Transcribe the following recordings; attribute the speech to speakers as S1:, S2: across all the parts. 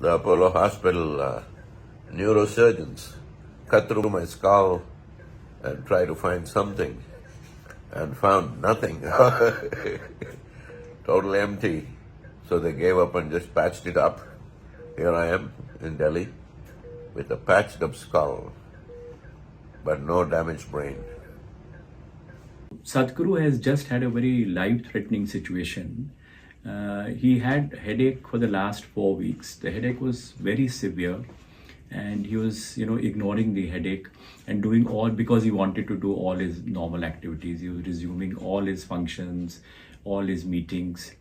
S1: the Apollo Hospital neurosurgeons cut through my skull and tried to find something and found nothing. Total empty. So they gave up and just patched it up. Here I am in Delhi with a patched up skull, but no damaged brain.
S2: Sadhguru has just had a very life-threatening situation. He had headache for the last 4 weeks. The headache was very severe, and he was, ignoring the headache and doing all because he wanted to do all his normal activities. He was resuming all his functions, all his meetings.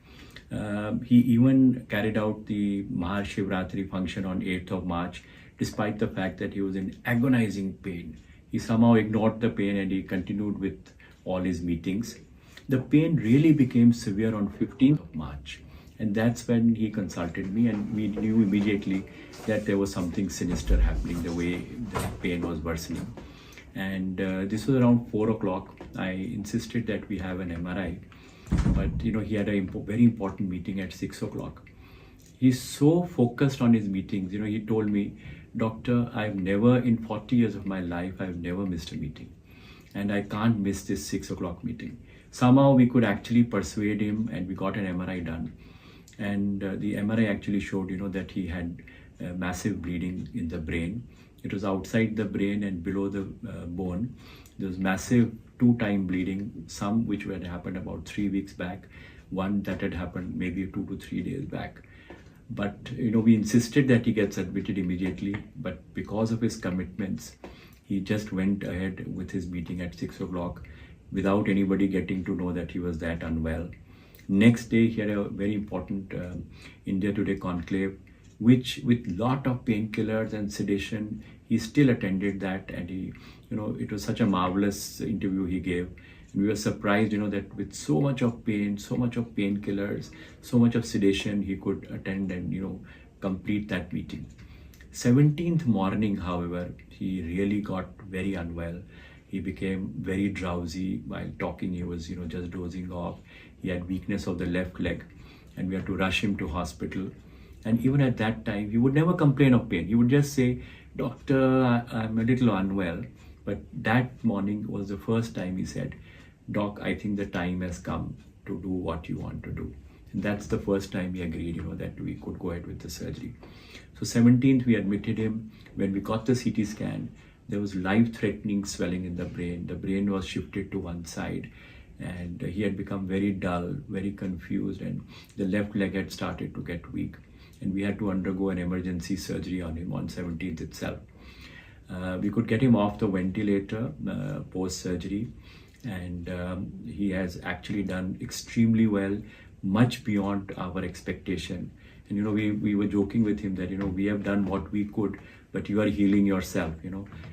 S2: He even carried out the Mahashivratri function on 8th of March, despite the fact that he was in agonizing pain. He somehow ignored the pain and he continued with all his meetings. The pain really became severe on 15th of March. And that's when he consulted me, and we knew immediately that there was something sinister happening, the way the pain was worsening. And this was around 4 o'clock. I insisted that we have an MRI, but he had a very important meeting at 6 o'clock. He's so focused on his meetings. He told me, "Doctor, I've never, in 40 years of my life, I've never missed a meeting. And I can't miss this 6 o'clock meeting." Somehow we could actually persuade him, and we got an MRI done. And the MRI actually showed, that he had massive bleeding in the brain. It was outside the brain and below the bone. There was massive 2-time bleeding, some which had happened about 3 weeks back, one that had happened maybe 2 to 3 days back. But, we insisted that he gets admitted immediately, but because of his commitments, he just went ahead with his meeting at 6 o'clock without anybody getting to know that he was that unwell. Next day, he had a very important India Today conclave, which with lot of painkillers and sedation, he still attended that, and he, it was such a marvelous interview he gave. And we were surprised, that with so much of pain, so much of painkillers, so much of sedation, he could attend and, complete that meeting. 17th morning, however, he really got very unwell. He became very drowsy while talking. He was, just dozing off. He had weakness of the left leg, and we had to rush him to hospital. And even at that time, he would never complain of pain. He would just say, "Doctor, I'm a little unwell." But that morning was the first time he said, "Doc, I think the time has come to do what you want to do." And that's the first time he agreed, that we could go ahead with the surgery. So 17th, we admitted him. When we got the CT scan, there was life-threatening swelling in the brain. The brain was shifted to one side, and he had become very dull, very confused, and the left leg had started to get weak. And we had to undergo an emergency surgery on him on 17th itself. We could get him off the ventilator post-surgery, and he has actually done extremely well, much beyond our expectation. And we were joking with him that we have done what we could, but you are healing yourself.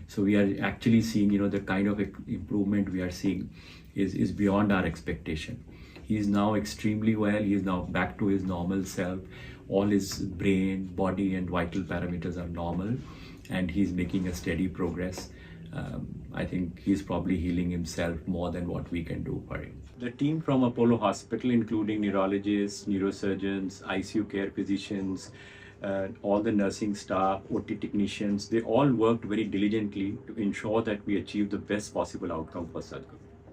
S2: So we are actually seeing the kind of improvement we are seeing is beyond our expectation. He is now extremely well. He is now back to his normal self. All his brain, body, and vital parameters are normal, and he's making a steady progress. I think he's probably healing himself more than what we can do for him. The team from Apollo Hospital, including neurologists, neurosurgeons, ICU care physicians, all the nursing staff, OT technicians, they all worked very diligently to ensure that we achieve the best possible outcome for Sadhguru.